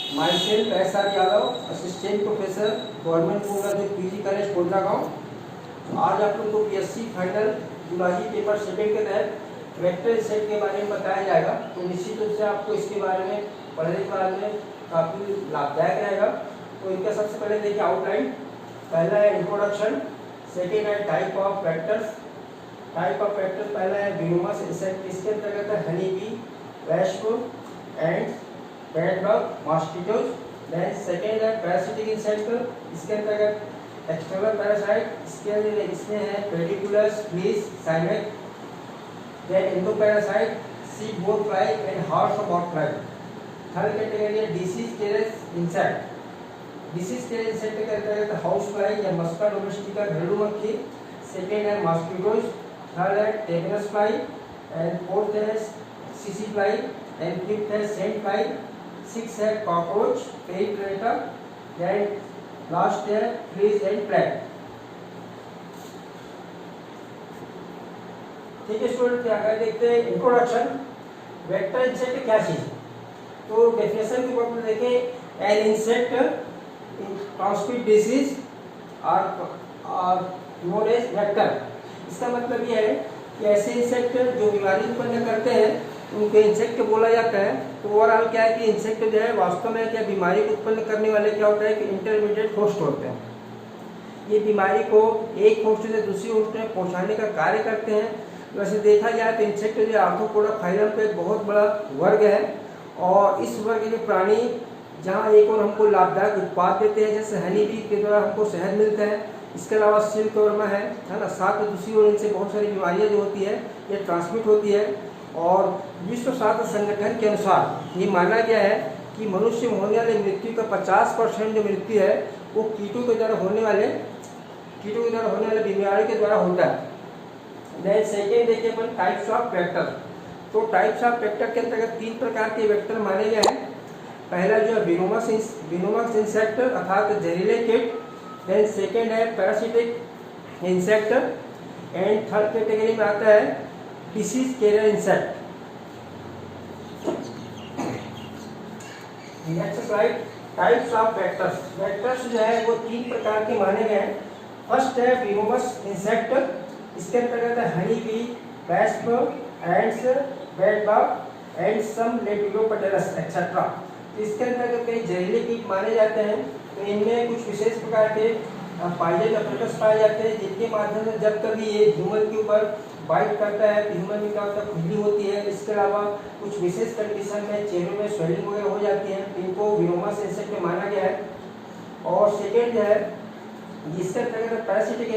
My self SR. Yadav, assistant professor government PG college Kondagaon. तो आज आप लोग को पीएससी फाइनल जुलाई पेपर 7 के तहत वेक्टर सेट के बारे में बताया जाएगा। तो निश्चित रूप से आपको इसके बारे में पढ़ने के बारे में काफ़ी लाभदायक रहेगा। तो इनका सबसे पहले देखिए आउटलाइन। पहला है इंट्रोडक्शन, सेकेंड है type of vectors. Type of vector पहला है विनोमस इंसेक्ट, इसके अंतर्गत है honey bee, wasp, and bedbug, mosquitoes. Then second है पैरासिटिक इंसेक्ट, इसके अंतर्गत एक्सटर्नल पैरासाइट, इसमें है पेडिकुलस, फ्लीस, साइनेट। Then endoparasite, seed bore fly and horse of bot fly. Third category है disease carriers insect. Disease carrier insect के अंतर्गत house fly या मस्का डोमेस्टिका, घरेलू मक्खी। सेकेंड है मॉस्किटोज, थर्ड है टेगनस फ्लाई, एंड फोर्थ है सीसी फ्लाई, एंड फिफ्थ है सेंट फ्लाई। सिक्स है कॉकरोच, पेरिप्रेटा, एंड लास्ट है फ्लीज एंड प्लैग। ठीक है स्टूडेंट, क्या आगे देखते हैं इंट्रोडक्शन। वेक्टर इंसेक्ट क्या चीज। तो डेफिनेशन के ऊपर देखें, an insect transmit disease are known as vector. इसका मतलब यह है कि ऐसे इंसेक्ट जो बीमारी उत्पन्न करते हैं उनको इंसेक्ट बोला जाता है। तो ओवरऑल क्या है कि इंसेक्ट जो है वास्तव में क्या बीमारी को उत्पन्न करने वाले क्या होता है कि इंटरमीडिएट होस्ट होते हैं। ये बीमारी को एक होस्ट से दूसरी होस्ट में पहुंचाने का कार्य करते हैं। वैसे देखा जाए तो इंसेक्ट जो आर्थ्रोपोडा फाइलम का एक बहुत बड़ा वर्ग है, और इस वर्ग के प्राणी जहाँ एक और हमको लाभदायक उत्पाद देते हैं, जैसे हनी बी के द्वारा हमको शहद मिलता है, इसके अलावा सिल्क वर्मा है ना। साथ में दूसरी ओर इनसे बहुत सारी बीमारियाँ जो होती है ये ट्रांसमिट होती है। और विश्व स्वास्थ्य संगठन के अनुसार ये माना गया है कि मनुष्य में होने वाले मृत्यु का 50% जो मृत्यु है वो कीटों के द्वारा होने वाले बीमारी के द्वारा होता है। देन सेकेंड देखिए अपन टाइप्स ऑफ वेक्टर। तो टाइप्स ऑफ वेक्टर के अंतर्गत 3 प्रकार के वेक्टर माने गए हैं। पहला जो है विनोमस इंसेक्ट अर्थात जहरीले कीट। देन सेकेंड है parasitic insect, and third category में आता है disease carrier insect. Next slide, types of vectors. Vectors जो है वो 3 प्रकार के माने गए हैं। फर्स्ट है विनोमस इंसेक्ट, इसके अंतर्गत है honey bee, wasp, ants, bedbug and some lepidopterous etcetera. इसके अंतर्गत कई जहरीले कीट माने जाते हैं। तो इनमें कुछ विशेष प्रकार के पाइजन अपरेटस पाए जाते हैं, जिनके माध्यम से जब कभी ये ह्यूमन के ऊपर बाइट करता है तो ह्यूमन में क्या होता है, खुजली होती है। इसके अलावा कुछ विशेष कंडीशन में चेहरे में स्वेलिंग वगैरह हो जाती है, इनको विनोमस इंसेक्ट में माना गया है। और सेकेंड है जिसके अंतर्गत पैरासिटिक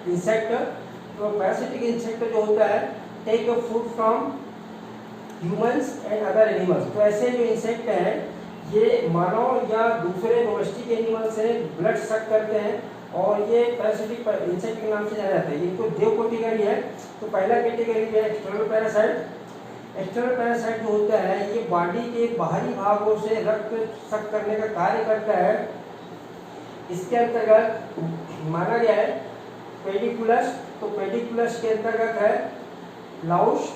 इंसेक्ट। तो पैरासिटिक इंसेक्ट जो होता है take food from humans and other animals. तो ऐसे जो इंसेक्ट हैं ये मानव या दूसरे डोमेस्टिक एनिमल से ब्लड सक करते हैं, और ये पैरासिटिक इंसेक्ट के नाम से जाना जाता है। इनको दो कैटेगरी है। तो पहला कैटेगरी है एक्सटर्नल पैरासाइट। एक्सटर्नल पैरासाइट जो होता है ये बॉडी के बाहरी भागों से रक्त सक करने का कार्य करता है। इसके अंतर्गत माना गया है पेडिकुलस। तो पेडिकुलस के अंतर्गत है लाउस,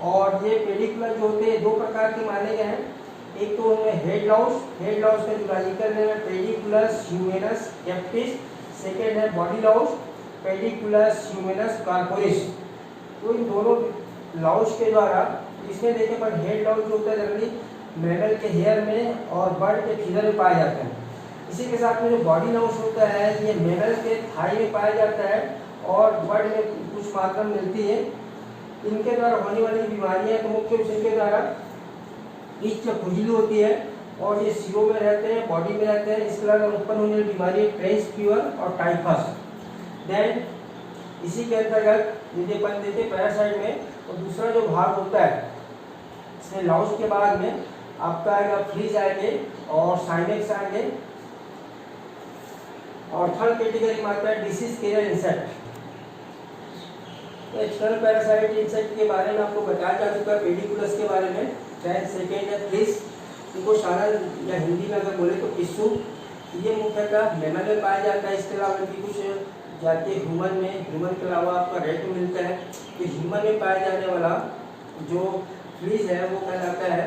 और ये पेडिकुलस जो होते हैं 2 प्रकार के माने गए हैं। एक तो उनमें हेड लाउस का जुलॉजिकल नेम है पेडिकुलस ह्यूमेनस कैप्टिस। सेकेंड है बॉडी लाउस, पेडिकुलस ह्यूमेनस कार्पोरिस। तो इन दोनों लाउस के द्वारा इसमें देखें पर हेड लाउस जो होता है जनरली मैमल के हेयर में और बर्ड के फीदर में पाया जाता है। इसी के साथ में जो बॉडी लाउस होता है ये मैमल के थाई में पाया जाता है और बर्ड में कुछ मात्रा में मिलती है। इनके द्वारा होने वाली बीमारियां तो मुख्य रूप से इनके द्वारा इच खुजली होती है, और ये सिरों में रहते हैं, बॉडी में रहते हैं। इसके अलावा उत्पन्न होने वाली बीमारी है ट्रेंच फीवर और टाइफस। देन इसी के अंतर्गत यदि अपन देखें पैरासाइट में, तो दूसरा जो भाग होता है इसमें लाउस के बाद में आपका आएगा फ्लीज आएंगे और साइनेक्स आएंगे, और थर्ड कैटेगरी में आता है डिसीज कैरियर इंसेक्ट। तो एक्सटर्नल पैरासाइट इंसेक्ट के बारे में आपको बताया जा चुका है, पेडिकुलस के बारे में। देन सेकेंड है फ्लीज, इनको साधारण या हिंदी में अगर बोले तो पिस्सू। ये मुख्यतः मैमल में पाया जाता है। इसके अलावा इनकी कुछ जाती है ह्यूमन के अलावा आपका रेट में मिलता है। तो ह्यूमन में पाया जाने वाला जो फ्लीज है वो कहलाता है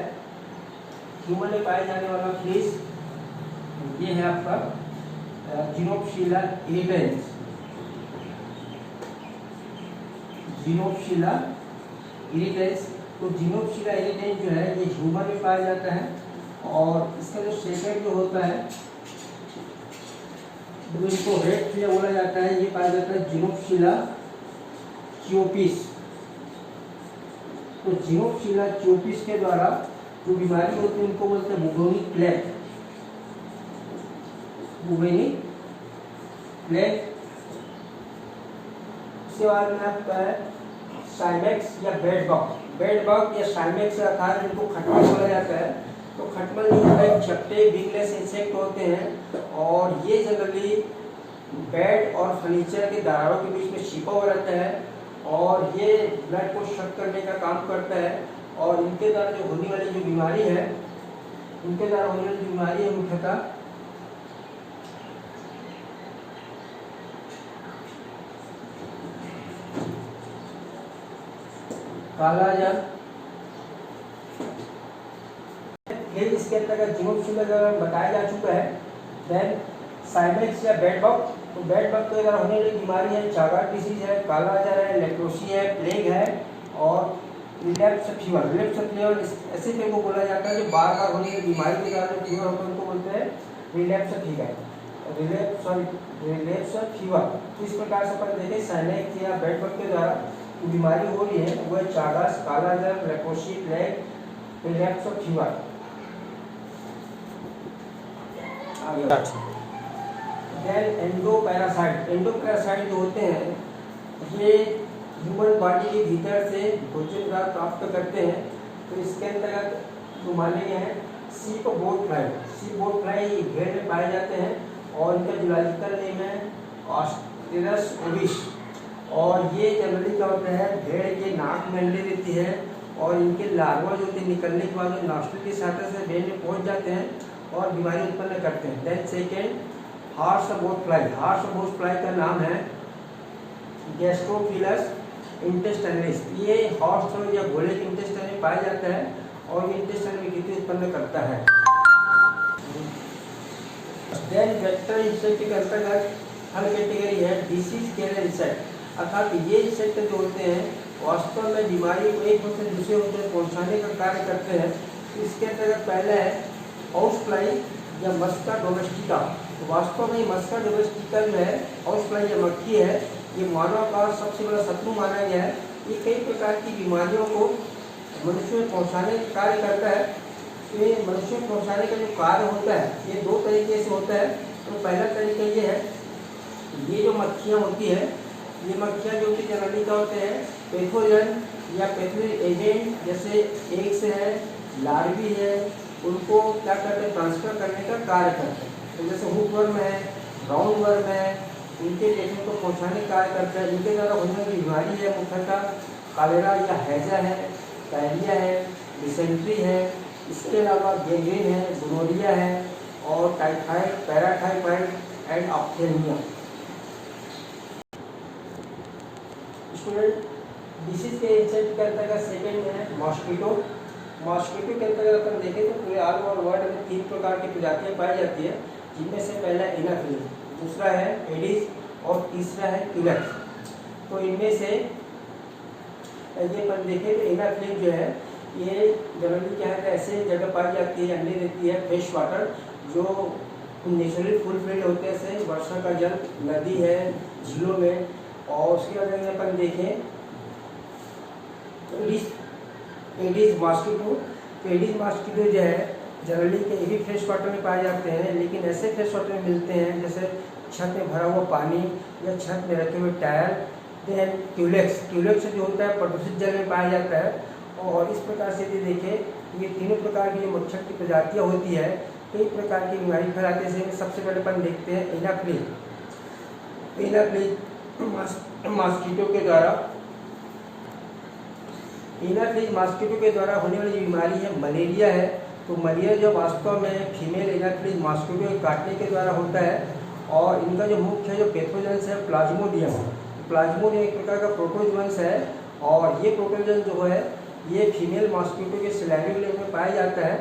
ह्यूमन में पाए जाने वाला फ्लीज ये है आपका जीनोप्सिला इरिटेंस। जीनोप्सिला इरिटेंस, तो जीनोप्सिला इरिटेंस जो है ये ह्यूमन में पाया जाता है। और इसका जो सेकेंड जो होता है जो इसको रेड फ्लेयर बोला जाता है, ये पाया जाता है जीनोप्सिला चियोपिस। तो जीनोप्सिला चियोपिस के द्वारा जो बीमारी होती है उनको बोलते हैं बुबोनिक प्लेग। Bubonic plague. इसके बाद में आपका है साइमेक्स या बेड बग। बेड बग या साइमेक्स अर्थात जिनको खटमल बोला जाता है। तो खटमल जो है चपटे विंगलेस इंसेक्ट होते हैं और ये जनरली बेड और फर्नीचर के दरारों के बीच में छिपा हुआ रहता है और ये ब्लड को शक करने का काम करता है। और इनके द्वारा जो होने वाली जो बीमारी है, इनके द्वारा होने वाली जो बीमारी है मुख्यतः कालाजार। फिर इसके अंतर्गत जीनोप्सिला बताया जा चुका है। देन साइमेक्स या बेड बग। तो बेड बग के द्वारा होने वाली बीमारी है चागार डिसीज है, कालाजार है, लेप्रोसी है, प्लेग है और रिलैप्स फीवर। रिलैप्स फीवर ऐसे पे को बोला जाता है जो बार बार होने की बीमारी के कारण फीवर होता है उनको बोलते हैं रिलैप्स फीवर। Relapse fever. तो इस प्रकार से अपन देखें साइमेक्स या बेड बग के द्वारा जो बीमारी हो रही है वो है Chagas, kalazar, leprosy, plague, relapse fever. Then endoparasite. Endoparasite जो होते हैं ये ह्यूमन बॉडी के भीतर से भोजन प्राप्त करते हैं। तो इसके अंतर्गत जो माने गए हैं सीप बोट फ्लाई। सीप बोट फ्लाई भेड़ में पाए जाते हैं और इनका जूलॉजिकल नेम है ऑस्ट्रेरस ओबिस। और ये जनरली क्या होता है भेड़ के नाक में अंडे देती है और इनके लार्वा जो होते हैं निकलने के बाद नॉस्ट्रिल की सहायता से भेड़ में पहुंच जाते हैं और बीमारी उत्पन्न करते हैं। Then second horse bot fly. Horse bot fly का नाम है गैस्ट्रोफिलस इंटेस्टाइनिस। ये हॉर्स या घोड़े के इंटेस्टाइन में पाया जाता है और ये इंटेस्टाइन में विकृति उत्पन्न करता है। देन वेक्टर इंसेक्ट के अंतर्गत हर कैटेगरी है डिसीज कैरियर इंसेक्ट। अर्थात ये इंसेक्ट जो होते हैं वास्तव में बीमारी को एक होते दूसरे होते पहुंचाने का कार्य करते हैं। तो इसके अंतर्गत पहला है हाउस फ्लाई या मस्का डोमेस्टिका। तो वास्तव में मस्का डोमेस्टिका जो है हाउस फ्लाई या मक्खी है, ये मानव का सबसे बड़ा शत्रु माना गया है। ये कई प्रकार की बीमारियों को मनुष्य में पहुंचाने का कार्य करता है। तो ये मनुष्य में पहुंचाने का जो कार्य होता है ये दो तरीके से होता है। तो पहला तरीका ये है, ये जो मक्खियाँ होती है ये मक्खियाँ जो कि जनरली क्या होते हैं पैथोजन या पैथोजन एजेंट जैसे एग्स है, लार्वी है, उनको क्या करते हैं ट्रांसफर करने का कार्य करते हैं। तो जैसे हुक वर्म है, राउंड वर्म है, इनके पेशेंट को पहुंचाने का कार्य करता है। इनके द्वारा होने वाली बीमारी है मुख्यतः कॉलेरा या हैजा है, डायरिया है, डिसेंट्री है, इसके अलावा गैंग्रीन है, गोनोरिया है और typhoid, paratyphoid and ophthalmia. Student disease के इंसेक्ट के अंतर्गत सेकेंड है मॉस्किटो। मॉस्किटो के अंतर्गत अपन देखें तो पूरे ऑल ओवर वर्ल्ड में 3 प्रकार की प्रजातियां पाई जाती है, जिनमें से पहला एनाफिलिस, दूसरा है एडिस और तीसरा है क्यूलेक्स। तो इनमें से ये अपन देखें तो एनाफिलिस जो है ये जनरली क्या है ऐसे जगह पाई जाती है, अंडे देती है फ्रेश वाटर जो नेचुरली फुलफिल्ड होते हैं, जैसे वर्षा का जल नदी है, झीलों में। और उसके बाद अगर अपन देखें एडिस मॉस्किटो। तो एडिस मॉस्किटो जो है जनरली के भी फ्रेश वाटर में पाए जाते हैं, लेकिन ऐसे फ्रेश वाटर में मिलते हैं जैसे छत में भरा हुआ पानी या छत में रखे हुए टायर। Then Culex. क्यूलेक्स जो होता है प्रदूषित जल में पाया जाता है। और इस प्रकार से यदि देखें ये तीनों प्रकार की जो मच्छर की प्रजातियाँ होती है कई प्रकार की बीमारी फैलाते हैं। सबसे पहले अपन देखते हैं एनाफ्लिज। एनाफ्लिज मॉस्किटो के द्वारा एनाफ्लिज मॉस्किटो के द्वारा होने वाली बीमारी है मलेरिया है। तो मलेरिया जो वास्तव में फीमेल एनाफ्लिज मॉस्किटो के काटने के द्वारा होता है और इनका जो मुख्य जो पैथोजेंस है प्लाज्मोडियम। प्लाज्मोडियम एक प्रकार का प्रोटोजोन्स है और ये प्रोटोजोन जो है ये फीमेल मॉस्किटो के सलाइवा ग्लैंड में पाया जाता है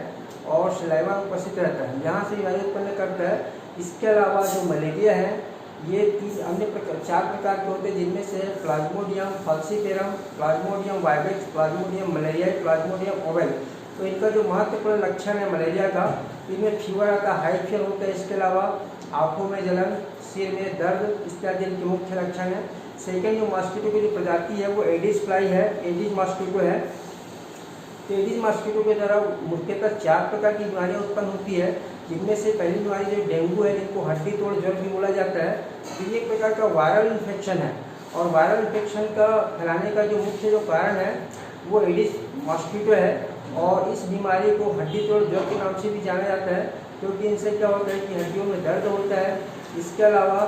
और सलाइवा में उपस्थित रहता है, यहाँ से बीमारी उत्पन्न करता है। इसके अलावा जो मलेरिया है ये 3 अन्य प्रकार 4 प्रकार के होते हैं, जिनमें से plasmodium falciparum, plasmodium vivax, plasmodium malariae, plasmodium ovale. तो इनका जो महत्वपूर्ण लक्षण है मलेरिया का, इनमें फीवर आता है, हाई फीवर होता है। इसके अलावा आँखों में जलन, सिर में दर्द इत्यादि इनके मुख्य लक्षण है। सेकेंड जो मॉस्किटो की जो प्रजाति है वो एडिस फ्लाई है, एडिस मॉस्किटो है। एडिस मॉस्किटो के द्वारा मुख्यतः 4 प्रकार की बीमारियां उत्पन्न होती है, जिनमें से पहली बीमारी जो डेंगू है, जिनको हड्डी तोड़ ज्वर भी बोला जाता है। तो ये एक प्रकार का वायरल इन्फेक्शन है, और वायरल इन्फेक्शन का फैलाने का जो मुख्य जो कारण है वो एडिस मॉस्किटो है। और इस बीमारी को हड्डी तोड़ ज्वर के नाम से भी जाना जाता है, क्योंकि इनसे क्या होता है कि हड्डियों में दर्द होता है। इसके अलावा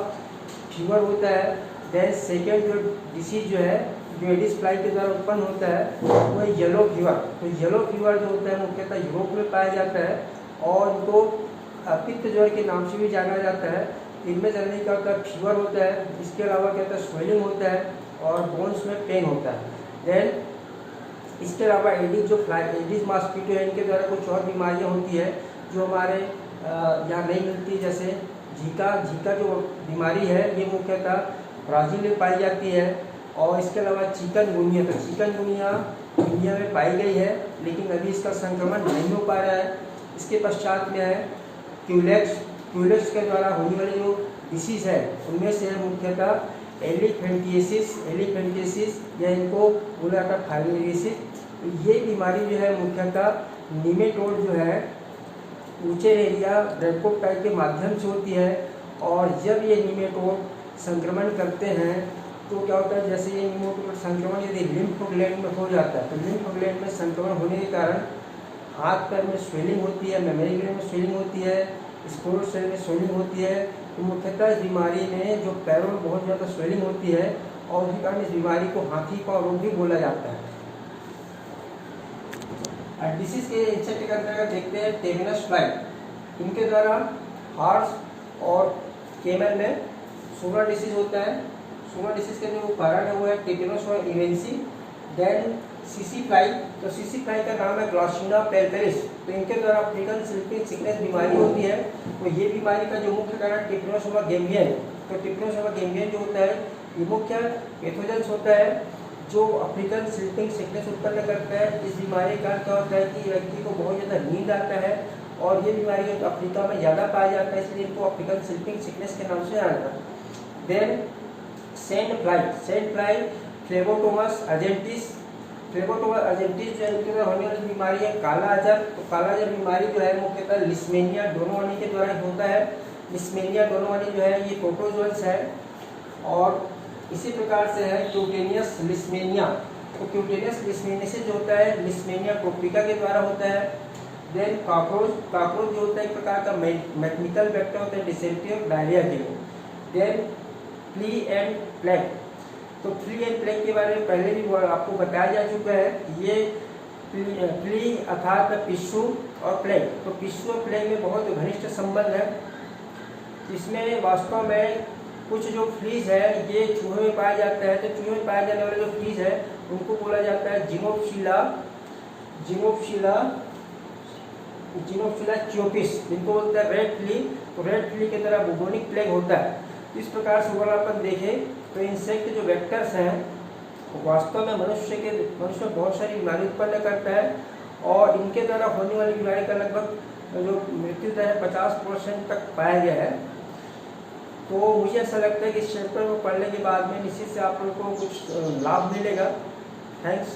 फीवर होता है। देन सेकेंड जो डिसीज जो है जो एडिस फ्लाई के द्वारा उत्पन्न होता है वो है येलो फीवर। तो येलो फीवर जो होता है मुख्यतः यूरोप में पाया जाता है, और इनको पित्त ज्वर के नाम से भी जाना जाता है। इनमें जनरली क्या होता है, फीवर होता है। इसके अलावा क्या होता है, स्वेलिंग होता है और बोन्स में पेन होता है। देन इसके अलावा एडिस मॉस्किटो है, इनके द्वारा कुछ और बीमारियां होती है जो हमारे यहाँ नहीं मिलती, जैसे झीका जो बीमारी है ये मुख्यतः ब्राज़ील में पाई जाती है। और इसके अलावा चिकनगुनिया, तो चिकनगुनिया इंडिया में पाई गई है, लेकिन अभी इसका संक्रमण नहीं हो पा रहा है। इसके पश्चात में है क्यूलेक्स के द्वारा होने वाली जो डिसीज़ है उनमें से है मुख्यतः एलिफेंटियासिस या इनको बोला जाता है फाइलेरियासिस। ये बीमारी जो है मुख्यतः निमेटोड जो है ऊचेरेरिया ब्रैकोप्टाइड के माध्यम से होती है। और जब ये निमेटोड संक्रमण करते हैं तो क्या होता है, जैसे ये निमेटोड संक्रमण यदि लिम्फ ग्लैंड में हो जाता है तो लिम्फ ग्लैंड में संक्रमण होने के कारण हाथ पैर में स्वेलिंग होती है, मेमोरी ग्लैंड में स्वेलिंग होती है, स्पोर्ट सेल में स्वेलिंग होती है। तो मुख्यतः इस बीमारी में जो पैरों में बहुत ज़्यादा स्वेलिंग होती है, और उसी कारण इस बीमारी को हाथी पाँव रोग भी बोला जाता है। डिसीज के इंसेक्ट के अंतर्गत देखते हैं टेमिनस फ्लाई। इनके द्वारा हॉर्स और कैमल में सुगर डिसीज होता है। सुगर डिसीज के जो कारण है वो है टेटिनस और इवेंसी। देन सीसी फ्लाई, तो सीसी फ्लाई का नाम है ग्लॉसिना पेल्पेरिस। तो इनके द्वारा अफ्रीकन स्लीपिंग सिकनेस बीमारी होती है। तो ये बीमारी का जो मुख्य कारण टिप्नोसोमा गेम्बियन, तो टिप्नोसोमा गेम्बियन जो होता है ये मुख्य पैथोजेंस होता है जो अफ्रीकन स्लीपिंग सिकनेस उत्पन्न करता है। इस बीमारी का क्या होता है कि व्यक्ति को बहुत ज़्यादा नींद आता है, और ये बीमारी अफ्रीका में ज़्यादा पाया जाता है, इसलिए इनको अफ्रीकन स्लीपिंग सिकनेस के नाम से जाना जाता है। देन सैंड फ्लाई फ्लेबोटोमस अर्जेंटिस जो है इनके द्वारा होने वाली बीमारी है काला अजर। तो काला अजर बीमारी जो है मुख्यतः लिस्मेनिया डोनोवानी के द्वारा होता है। लिस्मेनिया डोनोवानी जो है ये प्रोटोजोअन्स है, और इसी प्रकार से है क्यूटेनियस लिस्मेनिया। तो क्यूटेनियस लिस्मेनिया जो होता है लिस्मेनिया टोपिका के द्वारा होता है। देन कॉकरोच जो होता है एक प्रकार का मैकेनिकल वेक्टर होता है डिसेंट्री और डायरिया के लिए। देन फ्ली एंड प्लेग, तो फ्ली एंड प्लेग के बारे में पहले भी आपको बताया जा चुका है। ये फ्ली अर्थात पिस्सू और प्लेग, तो पिस्सू और प्लेग में बहुत घनिष्ठ संबंध है। इसमें वास्तव में कुछ जो फ्लीज है ये चूहे में पाया जाता है। तो चूहे में पाए जाने वाले जो फ्लीज है उनको बोला जाता है जिनोफिला चियोपिस, जिनको बोलते हैं रेड फ्ली। तो रेड फ्ली की तरह बुबोनिक प्लेग होता है। इस प्रकार से अगर अपन देखें तो इंसेक्ट जो वेक्टर्स हैं वास्तव में मनुष्य में बहुत सारी बीमारी उत्पन्न करता है, और इनके द्वारा होने वाली बीमारी का लगभग जो मृत्यु दर है 50% तक पाया गया है। तो मुझे ऐसा लगता है कि इस चैप्टर को पढ़ने के बाद में निश्चित से आप लोगों को कुछ लाभ मिलेगा। थैंक्स।